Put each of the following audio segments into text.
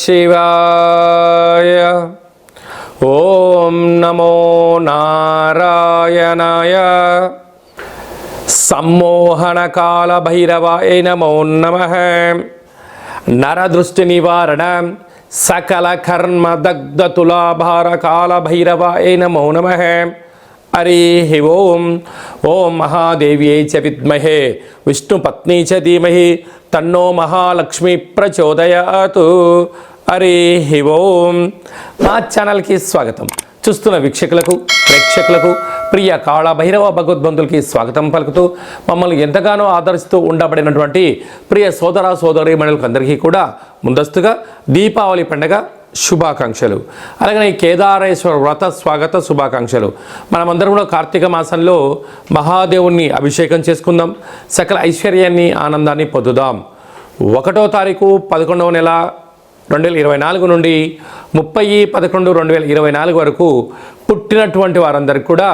శివాయ. ఓం నమో నారాయణాయ. సమ్మోహనకాల భైరవాయ నమో నమః. నరదృష్టి నివారణ సకల కర్మ దగ్ధ తులాభార కాల భైరవాయ నమో నమః. హరి ఓం. ఓం మహాదేవ్యై చ విద్మహే విష్ణుపత్ని చ ధీమహి తన్నో మహాలక్ష్మి ప్రచోదయాతు. హరి ఓం. మా ఛానల్కి స్వాగతం. చూస్తున్న వీక్షకులకు ప్రేక్షకులకు ప్రియ కాళ భైరవ భగవద్బంధులకి స్వాగతం పలుకుతూ మమ్మల్ని ఎంతగానో ఆదరిస్తూ ఉండబడినటువంటి ప్రియ సోదర సోదరీమణులకు అందరికీ కూడా ముందస్తుగా దీపావళి పండుగ శుభాకాంక్షలు. అలాగే కేదారేశ్వర వ్రత స్వాగత శుభాకాంక్షలు. మనమందరం కూడా కార్తీక మాసంలో మహాదేవుణ్ణి అభిషేకం చేసుకుందాం, సకల ఐశ్వర్యాన్ని ఆనందాన్ని పొందుదాం. 1వ తారీఖు 11వ నెల 2024 నుండి 30/11/2024 వరకు పుట్టినటువంటి వారందరికీ కూడా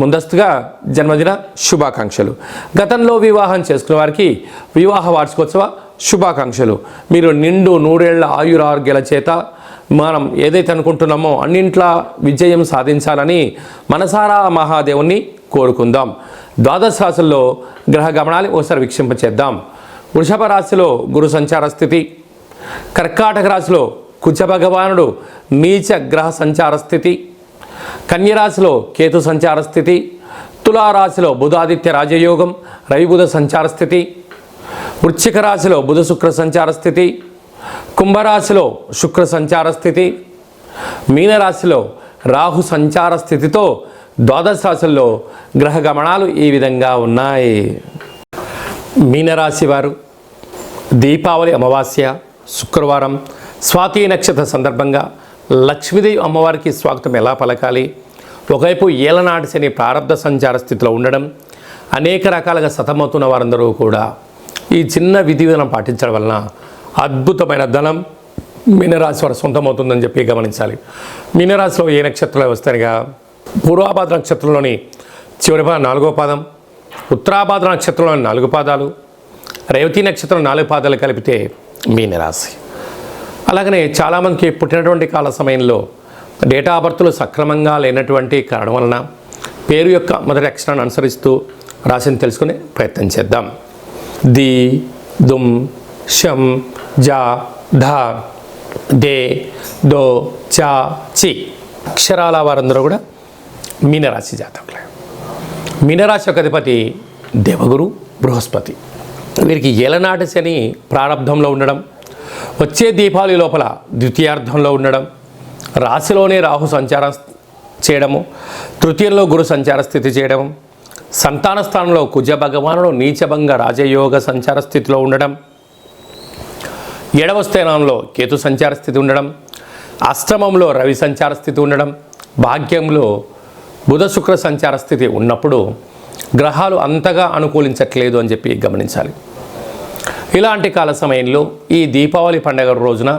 ముందస్తుగా జన్మదిన శుభాకాంక్షలు. గతంలో వివాహం చేసుకున్న వారికి వివాహ వార్షికోత్సవ శుభాకాంక్షలు. మీరు నిండు 100 ఏళ్ల ఆయురారోగ్యాల చేత మనం ఏదైతే అనుకుంటున్నామో అన్నింట్లా విజయం సాధించాలని మనసారా మహాదేవుణ్ణి కోరుకుందాం. ద్వాదశ రాశుల్లో గ్రహ గమనాలు ఒకసారి వీక్షింపచేద్దాం. వృషభ రాశిలో గురు సంచార స్థితి, కర్కాటక రాశిలో కుజ భగవానుడు నీచ గ్రహ సంచార స్థితి, కన్యరాశిలో కేతు సంచార స్థితి, తులారాశిలో బుధాదిత్య రాజయోగం రవి బుధ సంచార స్థితి, వృశ్చిక రాశిలో బుధ శుక్ర సంచార స్థితి, కుంభరాశిలో శుక్ర సంచార స్థితి, మీనరాశిలో రాహు సంచార స్థితితో ద్వాదశ రాశుల్లో గ్రహ గమనాలు ఈ విధంగా ఉన్నాయి. మీనరాశి వారు దీపావళి అమావాస్య శుక్రవారం స్వాతి నక్షత్ర సందర్భంగా లక్ష్మీదేవి అమ్మవారికి స్వాగతం ఎలా పలకాలి? ఒకవైపు ఏలనాటి శని ప్రారంభ సంచార స్థితిలో ఉండడం, అనేక రకాలుగా సతమవుతున్న వారందరూ కూడా ఈ చిన్న విధి విధానం పాటించడం వలన అద్భుతమైన ధనం మీనరాశి వారు సొంతమవుతుందని చెప్పి గమనించాలి. మీనరాశిలో ఏ నక్షత్రాలు వస్తాయిగా పూర్వాభాద్ర నక్షత్రంలోని చివరి 4వ పాదం, ఉత్తరాభాద్ర నక్షత్రంలోని 4 పాదాలు, రేవతి నక్షత్రం 4 పాదాలు కలిపితే మీనరాశి. అలాగనే చాలామందికి పుట్టినటువంటి కాల సమయంలో డేటా ఆఫ్ బర్త్లు సక్రమంగా లేనటువంటి కారణం వలన పేరు యొక్క మొదటి అక్షరాన్ని అనుసరిస్తూ రాశిని తెలుసుకునే ప్రయత్నం చేద్దాం. ది, దుమ్, షం, జా, ధా, దే, దో, చా, చి అక్షరాల వారందరూ కూడా మీనరాశి జాతకులే. మీనరాశి యొక్క అధిపతి దేవగురు బృహస్పతి. వీరికి ఏలనాటి శని ప్రారంభంలో ఉండడం, వచ్చే దీపావళి లోపల ద్వితీయార్థంలో ఉండడం, రాశిలోనే రాహు సంచారం చేయడము, తృతీయంలో గురు సంచార స్థితి చేయడం, సంతాన స్థానంలో కుజ భగవానుడు నీచభంగ రాజయోగ సంచార స్థితిలో ఉండడం, 7వ స్థానంలో కేతు సంచార స్థితి ఉండడం, అష్టమంలో రవి సంచార స్థితి ఉండడం, భాగ్యంలో బుధ శుక్ర సంచార స్థితి ఉన్నప్పుడు గ్రహాలు అంతగా అనుకూలించట్లేదు అని చెప్పి గమనించాలి. ఇలాంటి కాల సమయంలో ఈ దీపావళి పండుగ రోజున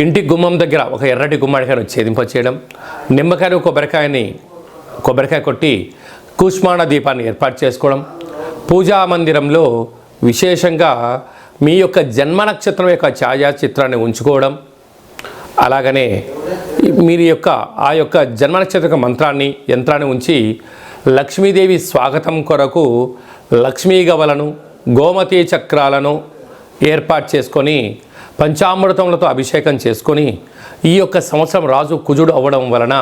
ఇంటి గుమ్మం దగ్గర ఒక ఎర్రటి గుమ్మడికాయను ఛేదింపచేయడం, నిమ్మకాయను కొబ్బరికాయ కొట్టి కూష్మాణ దీపాన్ని ఏర్పాటు చేసుకోవడం, పూజా మందిరంలో విశేషంగా మీ యొక్క జన్మ నక్షత్రం యొక్క ఛాయాచిత్రాన్ని ఉంచుకోవడం, అలాగనే మీరు ఆ యొక్క జన్మ నక్షత్ర మంత్రాన్ని యంత్రాన్ని ఉంచి లక్ష్మీదేవి స్వాగతం కొరకు లక్ష్మీ గవలను గోమతి చక్రాలను ఏర్పాటు చేసుకొని పంచామృతములతో అభిషేకం చేసుకొని ఈ యొక్క సంవత్సరం రాజు కుజుడు అవ్వడం వలన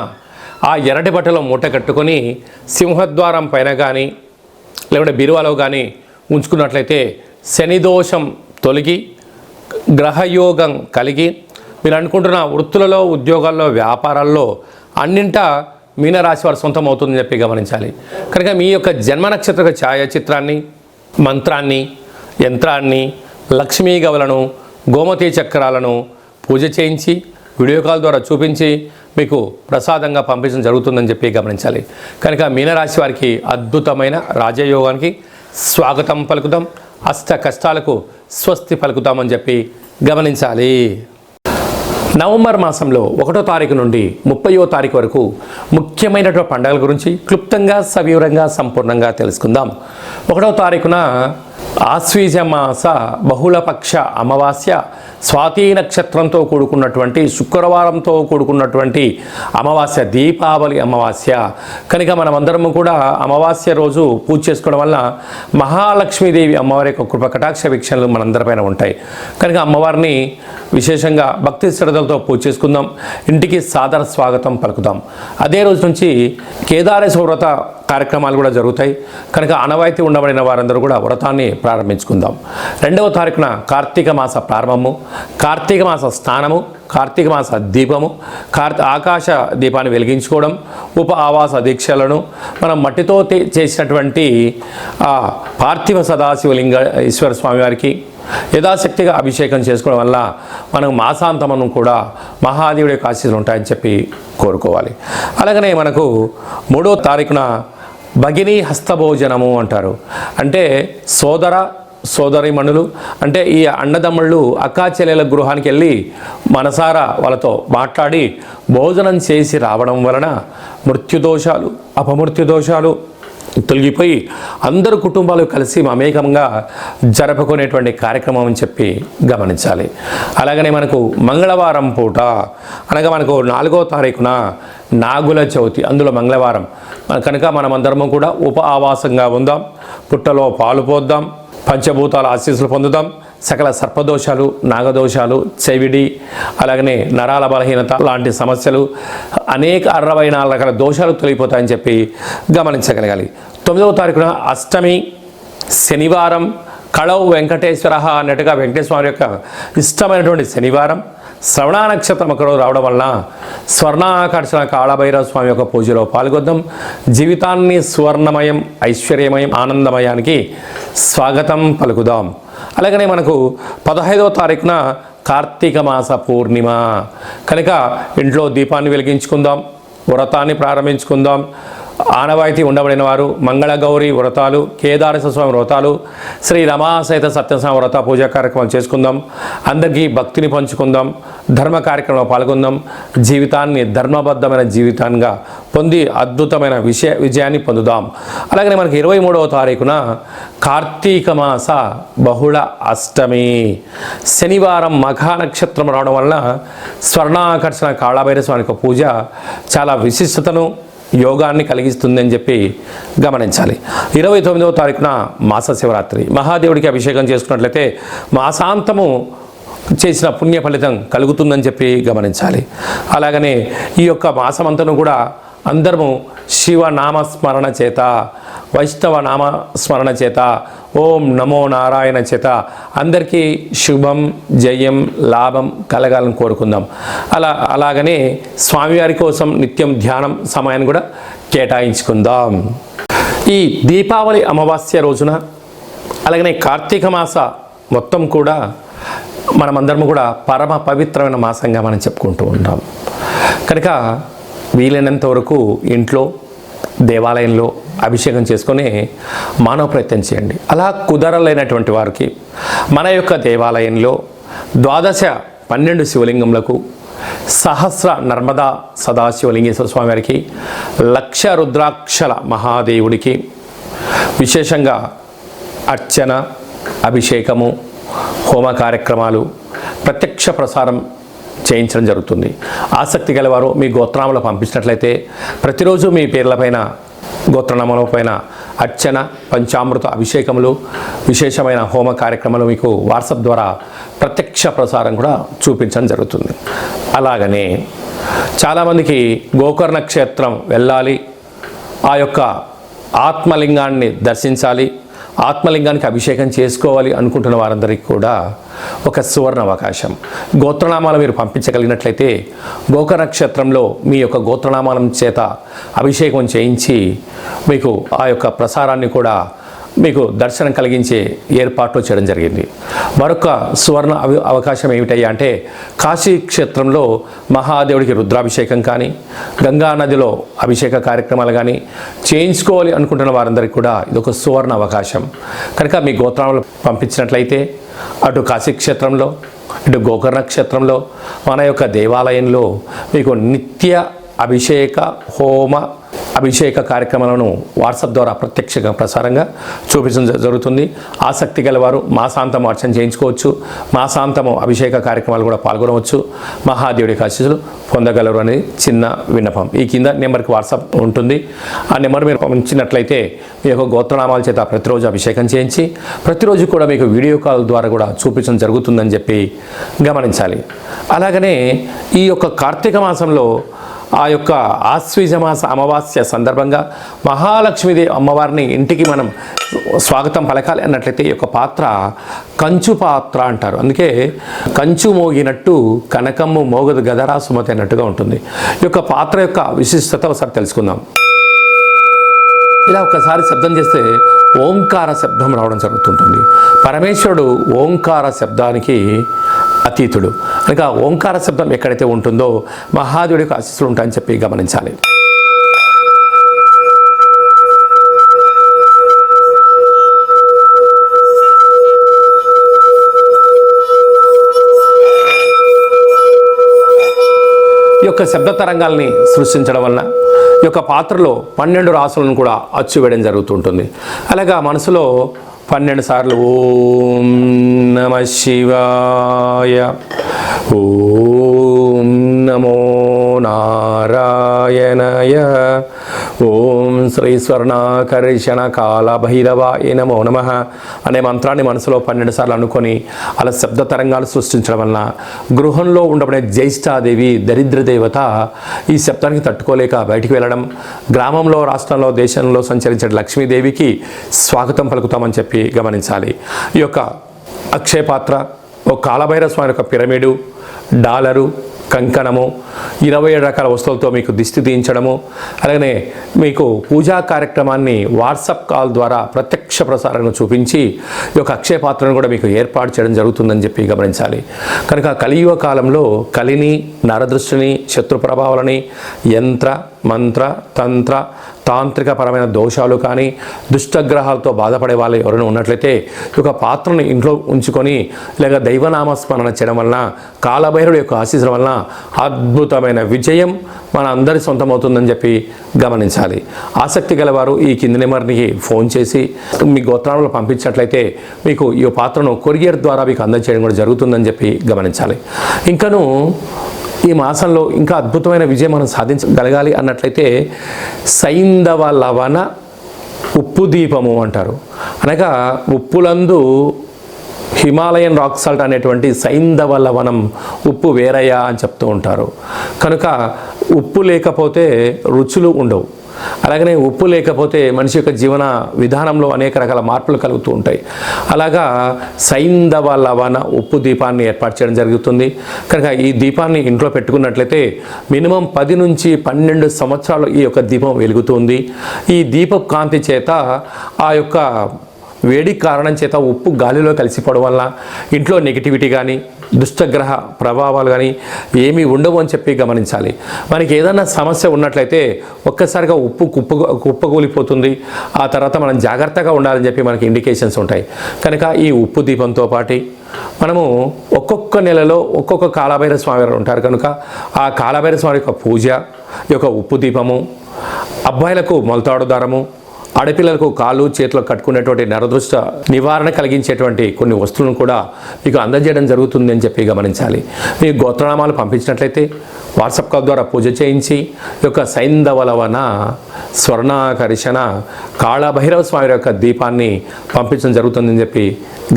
ఆ ఎర్రటి బట్టలో మూట కట్టుకొని సింహద్వారం పైన కానీ లేకుంటే బిరువాలో కానీ ఉంచుకున్నట్లయితే శనిదోషం తొలగి గ్రహయోగం కలిగి మీరు అనుకుంటున్న వృత్తులలో ఉద్యోగాల్లో వ్యాపారాల్లో అన్నింటా మీనరాశి వారు సొంతం అవుతుందని చెప్పి గమనించాలి. కనుక మీ యొక్క జన్మ నక్షత్ర ఛాయాచిత్రాన్ని మంత్రాన్ని యంత్రాన్ని లక్ష్మీ గవలను గోమతి చక్రాలను పూజ చేయించి వీడియో కాల్ ద్వారా చూపించి మీకు ప్రసాదంగా పంపించడం జరుగుతుందని చెప్పి గమనించాలి. కనుక మీనరాశి వారికి అద్భుతమైన రాజయోగానికి స్వాగతం పలుకుదాం, అష్ట కష్టాలకు స్వస్తి పలుకుతామని చెప్పి గమనించాలి. నవంబర్ మాసంలో 1వ తారీఖు నుండి 30వ తారీఖు వరకు ముఖ్యమైనటువంటి పండుగల గురించి క్లుప్తంగా సవివరంగా సంపూర్ణంగా తెలుసుకుందాం. 1వ తారీఖున ఆశ్వీజ మాస బహుళపక్ష అమావాస్య స్వాతి నక్షత్రంతో కూడుకున్నటువంటి శుక్రవారంతో కూడుకున్నటువంటి అమావాస్య, దీపావళి అమావాస్య కనుక మనమందరము కూడా అమావాస్య రోజు పూజ చేసుకోవడం వల్ల మహాలక్ష్మీదేవి అమ్మవారి యొక్క కృప కటాక్ష వీక్షణలు మనందరిపైన ఉంటాయి. కనుక అమ్మవారిని విశేషంగా భక్తి శ్రద్ధలతో పూజ చేసుకుందాం, ఇంటికి సాదర స్వాగతం పలుకుదాం. అదే రోజు నుంచి కేదారేశ్వర వ్రత కార్యక్రమాలు కూడా జరుగుతాయి. కనుక ఆనవాయితీ ఉండబడిన వారందరూ కూడా వ్రతాన్ని ప్రారంభించుకుందాం. 2వ తారీఖున కార్తీక మాస ప్రారంభము, కార్తీక మాస స్నానము, కార్తీక మాస దీపము, ఆకాశ దీపాన్ని వెలిగించుకోవడం, ఉప ఆవాస దీక్షలను మనం మట్టితో చేసినటువంటి పార్థివ సదాశివలింగ ఈశ్వర స్వామి వారికి యథాశక్తిగా అభిషేకం చేసుకోవడం వల్ల మనకు మాసాంతమను కూడా మహాదేవుడి యొక్క ఆశీస్సులు ఉంటాయని చెప్పి కోరుకోవాలి. అలాగనే మనకు 3వ తారీఖున భగినీ హస్తభోజనము అంటారు. అంటే సోదరిమణులు అంటే ఈ అన్నదమ్ముళ్ళు అక్కా చెల్లెల గృహానికి వెళ్ళి మనసారా వాళ్ళతో మాట్లాడి భోజనం చేసి రావడం వలన మృత్యుదోషాలు, అపమృత్యుదోషాలు తొలగిపోయి అందరు కుటుంబాలు కలిసి మమేకంగా జరుపుకునేటువంటి కార్యక్రమం అని చెప్పి గమనించాలి. అలాగనే మనకు మంగళవారం పూట అనగా మనకు 4వ తారీఖున నాగుల చవితి, అందులో మంగళవారం కనుక మనమందరము కూడా ఉప ఆవాసంగా ఉందాం, పుట్టలో పాలు పోద్దాం, పంచభూతాల ఆశీస్సులు పొందుదాం, సకల సర్పదోషాలు, నాగదోషాలు, చెవిడి, అలాగనే నరాల బలహీనత లాంటి సమస్యలు అనేక 64 రకాల దోషాలు తొలగిపోతాయని చెప్పి గమనించగలగాలి. 9వ తారీఖున అష్టమి శనివారం, కళవు వెంకటేశ్వర అన్నట్టుగా వెంకటేశ్వర యొక్క ఇష్టమైనటువంటి శనివారం, శ్రవణ నక్షత్రం అక్కడ రావడం వలన స్వర్ణాకర్షణ కాళభైరవ స్వామి యొక్క పూజలో పాల్గొద్దాం. జీవితాన్ని సువర్ణమయం, ఐశ్వర్యమయం, ఆనందమయానికి స్వాగతం పలుకుదాం. అలాగనే మనకు 15వ తారీఖున కార్తీక మాస పూర్ణిమ కనుక ఇంట్లో దీపాన్ని వెలిగించుకుందాం, వ్రతాన్ని ప్రారంభించుకుందాం. ఆనవాయితీ ఉండబడిన వారు మంగళగౌరి వ్రతాలు, కేదారేశ్వర స్వామి వ్రతాలు, శ్రీ రమాసహిత సత్యస్వామి వ్రత పూజా కార్యక్రమాలు చేసుకుందాం. అందరికీ భక్తిని పంచుకుందాం, ధర్మ కార్యక్రమంలో పాల్గొందాం. జీవితాన్ని ధర్మబద్ధమైన జీవితంగా పొంది అద్భుతమైన విజయాన్ని పొందుదాం. అలాగనే మనకి 23వ తారీఖున కార్తీక మాస బహుళ అష్టమి శనివారం మఘా నక్షత్రం రావడం వల్ల స్వర్ణాకర్షణ కాళభైరవ స్వామి యొక్క పూజ చాలా విశిష్టతను, యోగాన్ని కలిగిస్తుందని చెప్పి గమనించాలి. 29వ తారీఖున మాస శివరాత్రి, మహాదేవుడికి అభిషేకం చేసుకున్నట్లయితే మాసాంతము చేసిన పుణ్య ఫలితం కలుగుతుందని చెప్పి గమనించాలి. అలాగనే ఈ యొక్క మాసమంతను కూడా అందరము శివనామస్మరణ చేత, వైష్ణవ నామస్మరణ చేత, ఓం నమో నారాయణ చేత అందరికీ శుభం, జయం, లాభం కలగాలని కోరుకుందాం. అలాగనే స్వామివారి కోసం నిత్యం ధ్యానం సమయాన్ని కూడా కేటాయించుకుందాం. ఈ దీపావళి అమావాస్య రోజున అలాగనే కార్తీక మాస మొత్తం కూడా మనమందరము కూడా పరమ పవిత్రమైన మాసంగా మనం చెప్పుకుంటూ ఉంటాం. కనుక వీలైనంత వరకు ఇంట్లో దేవాలయంలో అభిషేకం చేసుకొని మానవ ప్రయత్నం చేయండి. అలా కుదరలేనటువంటి వారికి మన యొక్క దేవాలయంలో 12 శివలింగములకు, సహస్ర నర్మదా సదాశివలింగేశ్వర స్వామి వారికి, 1,00,000 రుద్రాక్షల మహాదేవుడికి విశేషంగా అర్చన, అభిషేకము, హోమ కార్యక్రమాలు ప్రత్యక్ష ప్రసారం చేయించడం జరుగుతుంది. ఆసక్తి గలవారు మీ గోత్రనామాలు పంపించినట్లయితే ప్రతిరోజు మీ పేర్లపైన, గోత్రనామాల పైన అర్చన, పంచామృత అభిషేకములు, విశేషమైన హోమ కార్యక్రమాలు మీకు వాట్సాప్ ద్వారా ప్రత్యక్ష ప్రసారం కూడా చూపించడం జరుగుతుంది. అలాగనే చాలామందికి గోకర్ణ క్షేత్రం వెళ్ళాలి, ఆ యొక్క ఆత్మలింగాన్ని దర్శించాలి, ఆత్మలింగానికి అభిషేకం చేసుకోవాలి అనుకుంటున్న వారందరికీ కూడా ఒక సువర్ణ అవకాశం. గోత్రనామాలు మీరు పంపించగలిగినట్లయితే గోకర్ణ నక్షత్రంలో మీ యొక్క గోత్రనామాల చేత అభిషేకం చేయించి మీకు ఆ యొక్క ప్రసారాన్ని కూడా మీకు దర్శనం కలిగించే ఏర్పాట్లు చేయడం జరిగింది. మరొక సువర్ణ అవకాశం ఏమిటయ్యా అంటే కాశీ క్షేత్రంలో మహాదేవుడికి రుద్రాభిషేకం కానీ, గంగా నదిలో అభిషేక కార్యక్రమాలు కానీ చేయించుకోవాలి అనుకుంటున్న వారందరికీ కూడా ఇదొక సువర్ణ అవకాశం. కనుక మీ గోత్రాలు పంపించినట్లయితే అటు కాశీ క్షేత్రంలో, ఇటు గోకర్ణ క్షేత్రంలో మన యొక్క దేవాలయంలో మీకు నిత్య అభిషేక, హోమ, అభిషేక కార్యక్రమాలను వాట్సాప్ ద్వారా ప్రత్యక్షంగా ప్రసారంగా చూపించడం జరుగుతుంది. ఆసక్తి గలవారు మాసాంతం అర్చన చేయించుకోవచ్చు. మాసాంతము అభిషేక కార్యక్రమాలు కూడా పాల్గొనవచ్చు. మహాదేవుడికి ఆశీస్సులు పొందగలరు అనేది చిన్న విన్నపం. ఈ కింద నెంబర్కి వాట్సాప్ ఉంటుంది. ఆ నెంబర్ మీరు పంపించినట్లయితే మీ యొక్క గోత్రనామాల చేత ప్రతిరోజు అభిషేకం చేయించి ప్రతిరోజు కూడా మీకు వీడియో కాల్ ద్వారా కూడా చూపించడం జరుగుతుందని చెప్పి గమనించాలి. అలాగనే ఈ యొక్క కార్తీక మాసంలో ఆ యొక్క ఆశ్వీజమాస అమావాస్య సందర్భంగా మహాలక్ష్మీదేవి అమ్మవారిని ఇంటికి మనం స్వాగతం పలకాలి అన్నట్లయితే ఈ యొక్క పాత్ర కంచు పాత్ర అంటారు. అందుకే కంచు మోగినట్టు కనకమ్ము మోగదు గదరా సుమతి అన్నట్టుగా ఉంటుంది. ఈ యొక్క పాత్ర యొక్క విశిష్టత ఒకసారి తెలుసుకుందాం. ఇలా ఒకసారి శబ్దం చేస్తే ఓంకార శబ్దం రావడం జరుగుతుంటుంది. పరమేశ్వరుడు ఓంకార శబ్దానికి అతీతుడు. కనుక ఓంకార శబ్దం ఎక్కడైతే ఉంటుందో మహాదేవుడికి ఆశీస్సులు ఉంటాయని చెప్పి గమనించాలి. ఈ యొక్క శబ్ద తరంగాల్ని సృష్టించడం వలన ఈ యొక్క పాత్రలో 12 రాసులను కూడా అచ్చు వేయడం జరుగుతుంటుంది. అలాగా మనసులో 12 సార్లు ఓం నమ శివాయ, ఓం నమో నారాయణయ, ఓం శ్రీ స్వర్ణాకర్షణ కాల భైరవాయ నమో నమః అనే మంత్రాన్ని మనసులో 12 సార్లు అనుకొని అలా శబ్ద తరంగాలు సృష్టించడం వలన గృహంలో ఉండబడే జ్యేష్ఠాదేవి దరిద్ర దేవత ఈ శబ్దానికి తట్టుకోలేక బయటికి వెళ్ళడం, గ్రామంలో రాష్ట్రంలో దేశంలో సంచరించే లక్ష్మీదేవికి స్వాగతం పలుకుతామని చెప్పి గమనించాలి. ఈ యొక్క అక్షయ పాత్ర, ఒక కాలభైరవ స్వామి యొక్క పిరమిడు, డాలరు, కంకణము, 27 రకాల వస్తువులతో మీకు దిష్టి తీయించడము, అలాగనే మీకు పూజా కార్యక్రమాన్ని వాట్సాప్ కాల్ ద్వారా ప్రత్యక్ష ప్రసారంగా చూపించి ఈ యొక్క అక్షయ పాత్రను కూడా మీకు ఏర్పాటు చేయడం జరుగుతుందని చెప్పి గమనించాలి. కనుక కలియుగ కాలంలో కలిని, నరదృష్టిని, శత్రు ప్రభావాలని, యంత్ర మంత్ర తంత్ర తాంత్రిక పరమైన దోషాలు కానీ దుష్టగ్రహాలతో బాధపడే వాళ్ళు ఎవరైనా ఉన్నట్లయితే ఈ యొక్క పాత్రను ఇంట్లో ఉంచుకొని ఇలాగ దైవనామస్మరణ చేయడం వలన కాలభైరుడు యొక్క ఆశీస్సుల వలన అద్భుతమైన విజయం మన అందరి సొంతమవుతుందని చెప్పి గమనించాలి. ఆసక్తి గలవారు ఈ కింది నెంబర్కి ఫోన్ చేసి మీ గోత్రాలను పంపించినట్లయితే మీకు ఈ పాత్రను కొరియర్ ద్వారా మీకు అందజేయడం కూడా జరుగుతుందని చెప్పి గమనించాలి. ఇంకను ఈ మాసంలో ఇంకా అద్భుతమైన విజయం మనం సాధించగలగాలి అన్నట్లయితే సైంధవ లవణ ఉప్పు దీపము అంటారు. అనగా ఉప్పులందు హిమాలయన్ రాక్ సాల్ట్ అనేటువంటి సైంధవ లవణం ఉప్పు వేరయ్యా అని చెప్తూ ఉంటారు. కనుక ఉప్పు లేకపోతే రుచులు ఉండవు. అలాగనే ఉప్పు లేకపోతే మనిషి యొక్క జీవన విధానంలో అనేక రకాల మార్పులు కలుగుతూ ఉంటాయి. అలాగా సైంధవ లవణ ఉప్పు దీపాన్ని ఏర్పాటు చేయడం జరుగుతుంది. కనుక ఈ దీపాన్ని ఇంట్లో పెట్టుకున్నట్లయితే మినిమం 10 నుంచి 12 సంవత్సరాలు ఈ యొక్క దీపం వెలుగుతుంది. ఈ దీప కాంతి చేత ఆ యొక్క వేడి కారణం చేత ఉప్పు గాలిలో కలిసిపోవడం వల్ల ఇంట్లో నెగిటివిటీ కానీ దుష్టగ్రహ ప్రభావాలు కానీ ఏమీ ఉండవు అని చెప్పి గమనించాలి. మనకి ఏదైనా సమస్య ఉన్నట్లయితే ఒక్కసారిగా ఉప్పు కుప్పకూలిపోతుంది. ఆ తర్వాత మనం జాగ్రత్తగా ఉండాలని చెప్పి మనకి ఇండికేషన్స్ ఉంటాయి. కనుక ఈ ఉప్పు దీపంతో పాటు మనము ఒక్కొక్క నెలలో ఒక్కొక్క కాలభైరవ స్వామి వారు ఉంటారు. కనుక ఆ కాలభైరవ స్వామి యొక్క పూజ, ఈ యొక్క ఉప్పు దీపము, అబ్బాయిలకు మొలతాడు దారము, ఆడపిల్లలకు కాళ్ళు చేతులు కట్టుకునేటువంటి నరదృష్ట నివారణ కలిగించేటువంటి కొన్ని వస్తువులను కూడా మీకు అందజేయడం జరుగుతుంది అని చెప్పి గమనించాలి. మీ గోత్రనామాలు పంపించినట్లయితే వాట్సాప్ కాల్ ద్వారా పూజ చేయించి ఈ యొక్క సైంధవ లవణ స్వర్ణాకర్షణ కాళభైరవ స్వామి యొక్క దీపాన్ని పంపించడం జరుగుతుందని చెప్పి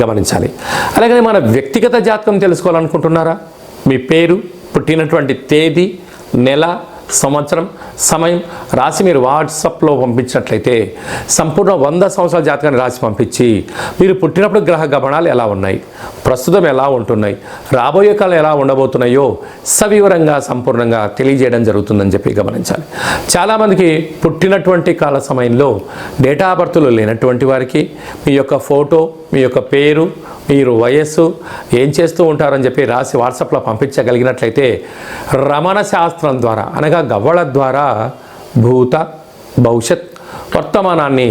గమనించాలి. అలాగే మన వ్యక్తిగత జాతకం తెలుసుకోవాలనుకుంటున్నారా? మీ పేరు, పుట్టినటువంటి తేదీ, నెల, సంవత్సరం, సమయం రాసి మీరు వాట్సాప్లో పంపించినట్లయితే సంపూర్ణ 100 సంవత్సరాల జాతకాన్ని రాసి పంపించి మీరు పుట్టినప్పుడు గ్రహ గమనాలు ఎలా ఉన్నాయి, ప్రస్తుతం ఎలా ఉంటున్నాయి, రాబోయే కాలం ఎలా ఉండబోతున్నాయో సవివరంగా సంపూర్ణంగా తెలియజేయడం జరుగుతుందని చెప్పి గమనించాలి. చాలామందికి పుట్టినటువంటి కాల సమయంలో డేటా ఆఫ్ బర్త్లు లేనటువంటి వారికి మీ యొక్క ఫోటో, మీ యొక్క పేరు, మీరు వయస్సు, ఏం చేస్తూ ఉంటారని చెప్పి రాసి వాట్సాప్లో పంపించగలిగినట్లయితే రమణ శాస్త్రం ద్వారా అనగా గవ్వళ ద్వారా భూత భవిష్యత్ వర్తమానాన్ని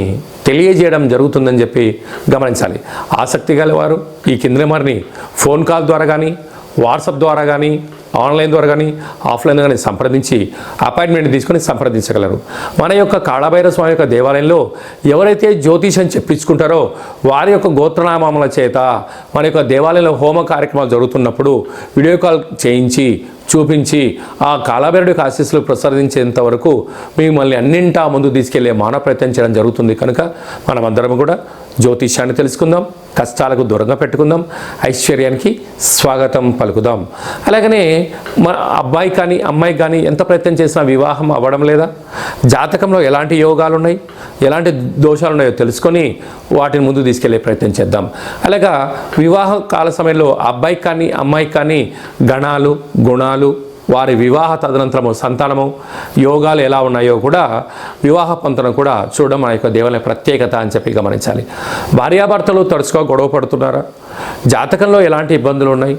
తెలియజేయడం జరుగుతుందని చెప్పి గమనించాలి. ఆసక్తి గలవారు ఈ కింద నెంబర్ని ఫోన్ కాల్ ద్వారా కానీ వాట్సాప్ ద్వారా కానీ ఆన్లైన్ ద్వారా కానీ ఆఫ్లైన్ కానీ సంప్రదించి అపాయింట్మెంట్ తీసుకొని సంప్రదించగలరు. మన యొక్క కాళభైరవ స్వామి యొక్క దేవాలయంలో ఎవరైతే జ్యోతిషం చెప్పించుకుంటారో వారి యొక్క గోత్రనామముల చేత మన యొక్క దేవాలయంలో హోమ కార్యక్రమాలు జరుగుతున్నప్పుడు వీడియో కాల్ చేయించి చూపించి ఆ కాళభైరవుడికి ఆశీస్సులు ప్రసాదించేంత వరకు మిమ్మల్ని అన్నింటా ముందు తీసుకెళ్లే మానవ ప్రయత్నం చేయడం జరుగుతుంది. కనుక మనమందరం కూడా జ్యోతిష్యాన్ని తెలుసుకుందాం, కష్టాలకు దూరంగా పెట్టుకుందాం, ఐశ్వర్యానికి స్వాగతం పలుకుదాం. అలాగనే మన అబ్బాయి కానీ అమ్మాయి కానీ ఎంత ప్రయత్నం చేసినా వివాహం అవ్వడం లేదా, జాతకంలో ఎలాంటి యోగాలు ఉన్నాయి, ఎలాంటి దోషాలు ఉన్నాయో తెలుసుకొని వాటిని ముందు తీసుకెళ్లే ప్రయత్నం చేద్దాం. అలాగా వివాహ కాల సమయంలో అబ్బాయికి కానీ అమ్మాయికి కానీ గణాలు, గుణాలు, వారి వివాహ తదనంతరము సంతానము యోగాలు ఎలా ఉన్నాయో కూడా వివాహ పంతను కూడా చూడడం మన యొక్క దేవాలయ ప్రత్యేకత అని చెప్పి గమనించాలి. భార్యాభర్తలు తరచుగా గొడవ పడుతున్నారా, జాతకంలో ఎలాంటి ఇబ్బందులు ఉన్నాయి,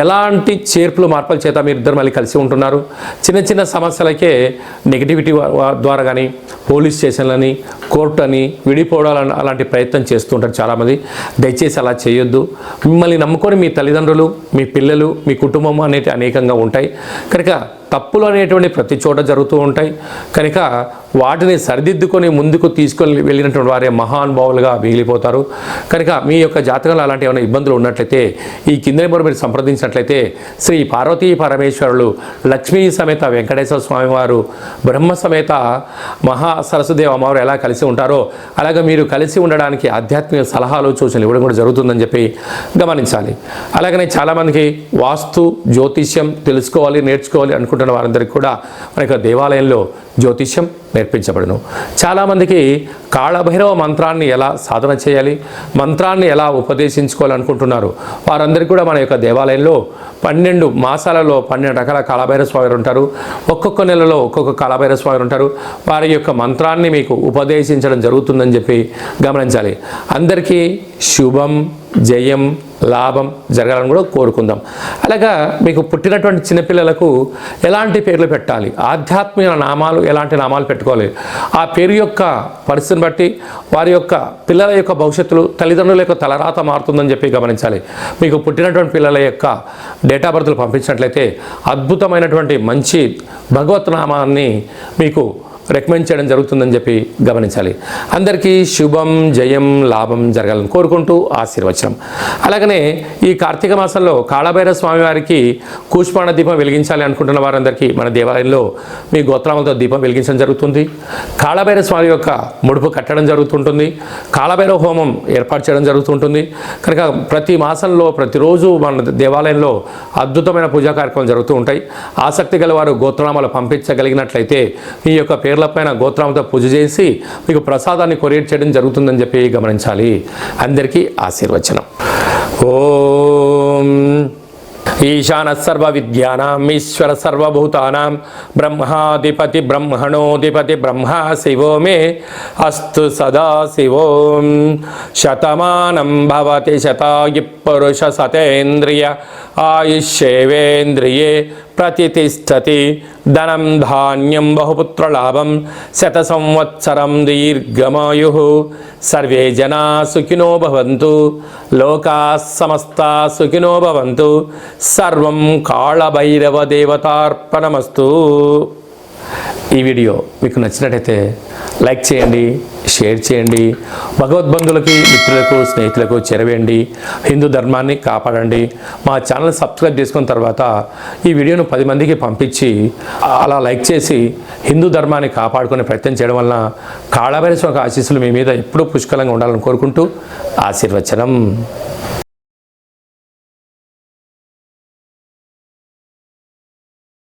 ఎలాంటి చేర్పులు మార్పుల చేత మీరు ఇద్దరు మళ్ళీ కలిసి ఉంటున్నారు, చిన్న చిన్న సమస్యలకే నెగిటివిటీ ద్వారా కానీ పోలీస్ స్టేషన్లని, కోర్టు అని విడిపోవడాలని అలాంటి ప్రయత్నం చేస్తూ ఉంటారు చాలామంది. దయచేసి అలా చేయొద్దు. మిమ్మల్ని నమ్ముకొని మీ తల్లిదండ్రులు, మీ పిల్లలు, మీ కుటుంబం అనేవి అనేకంగా ఉంటాయి. కనుక తప్పులు అనేటువంటి ప్రతి చోట జరుగుతూ ఉంటాయి. కనుక వాటిని సరిదిద్దుకొని ముందుకు తీసుకొని వెళ్ళినటువంటి వారే మహానుభావులుగా మిగిలిపోతారు. కనుక మీ యొక్క జాతకంలో అలాంటి ఏమైనా ఇబ్బందులు ఉన్నట్లయితే ఈ కింద నెంబర్ మీరు సంప్రదించినట్లయితే శ్రీ పార్వతీ పరమేశ్వరులు, లక్ష్మీ సమేత వెంకటేశ్వర స్వామి వారు, బ్రహ్మ సమేత మహా సరస్వదేవ అమ్మవారు ఎలా కలిసి ఉంటారో అలాగే మీరు కలిసి ఉండడానికి ఆధ్యాత్మిక సలహాలు సూచనలు ఇవ్వడం కూడా జరుగుతుందని చెప్పి గమనించాలి. అలాగనే చాలామందికి వాస్తు జ్యోతిష్యం తెలుసుకోవాలి, నేర్చుకోవాలి అనుకుంటున్న వారందరికీ కూడా మన యొక్క దేవాలయంలో జ్యోతిష్యం నేర్పించబడును. చాలామందికి కాళభైరవ మంత్రాన్ని ఎలా సాధన చేయాలి, మంత్రాన్ని ఎలా ఉపదేశించుకోవాలనుకుంటున్నారు వారందరికీ కూడా మన యొక్క దేవాలయంలో 12 మాసాలలో 12 రకాల కాళభైరవ స్వామి ఉంటారు. ఒక్కొక్క నెలలో ఒక్కొక్క కాళభైరవ స్వామి ఉంటారు. వారి యొక్క మంత్రాన్ని మీకు ఉపదేశించడం జరుగుతుందని చెప్పి గమనించాలి. అందరికీ శుభం, జయం, లాభం జరగాలని కూడా కోరుకుందాం. అలాగా మీకు పుట్టినటువంటి చిన్నపిల్లలకు ఎలాంటి పేర్లు పెట్టాలి, ఆధ్యాత్మిక నామాలు ఎలాంటి నామాలు పెట్టుకోవాలి, ఆ పేరు యొక్క పరిస్థితిని బట్టి వారి యొక్క పిల్లల యొక్క భవిష్యత్తులు తల్లిదండ్రుల యొక్క తలరాత మారుతుందని చెప్పి గమనించాలి. మీకు పుట్టినటువంటి పిల్లల యొక్క డేట్ ఆఫ్ బర్త్లు పంపించినట్లయితే అద్భుతమైనటువంటి మంచి భగవత్ నామాన్ని మీకు రికమెండ్ చేయడం జరుగుతుందని చెప్పి గమనించాలి. అందరికీ శుభం, జయం, లాభం జరగాలని కోరుకుంటూ ఆశీర్వచనం. అలాగనే ఈ కార్తీక మాసంలో కాళభైరవ స్వామి వారికి కూష్మాండ దీపం వెలిగించాలి అనుకుంటున్న వారందరికీ మన దేవాలయంలో మీ గోత్రాలతో దీపం వెలిగించడం జరుగుతుంది. కాళభైరవ స్వామి యొక్క ముడుపు కట్టడం జరుగుతుంటుంది. కాళభైరవ హోమం ఏర్పాటు చేయడం జరుగుతుంటుంది. కనుక ప్రతి మాసంలో ప్రతిరోజు మన దేవాలయంలో అద్భుతమైన పూజా కార్యక్రమాలు జరుగుతూ ఉంటాయి. ఆసక్తి గల వారు గోత్రనామాలు పంపించగలిగినట్లయితే ఈ యొక్క పేర్ల పైన గోత్రంతో పూజ చేసి మీకు ప్రసాదాన్ని కొరియర్ చేయడం జరుగుతుందని చెప్పి గమనించాలి. అందరికీ ఆశీర్వచనం. ఓం ఈశాన సర్వ విద్యానాం ఈశ్వర సర్వభూతానాం బ్రహ్మాధిపతి బ్రహ్మణోధిపతి బ్రహ్మ శివో మే అస్తు సదా శివోం. శతమానం భవతి శతాయు పురుష సతేంద్రియ ఆయుష్యేవేంద్రియే ప్రతిష్టతి. ధనం ధాన్యం బహుపుత్రలాభం శత సంవత్సరం దీర్ఘమాయు. సర్వే జనా సుఖినో భవంతు, లోకా సమస్తా సుఖినో భవంతు. సర్వం కాళభైరవ దేవతార్పణమస్తు. ఈ వీడియో మీకు నచ్చినట్టయితే లైక్ చేయండి, షేర్ చేయండి, భగవద్బంధులకి, మిత్రులకు, స్నేహితులకు చేరవేయండి. హిందూ ధర్మాన్ని కాపాడండి. మా ఛానల్ సబ్స్క్రైబ్ చేసుకున్న తర్వాత ఈ వీడియోను 10 మందికి పంపించి అలా లైక్ చేసి హిందూ ధర్మాన్ని కాపాడుకునే ప్రయత్నం చేయడం వలన కాళభైరవ స్వామి ఆశీస్సులు మీ మీద ఎప్పుడూ పుష్కలంగా ఉండాలని కోరుకుంటూ ఆశీర్వచనం.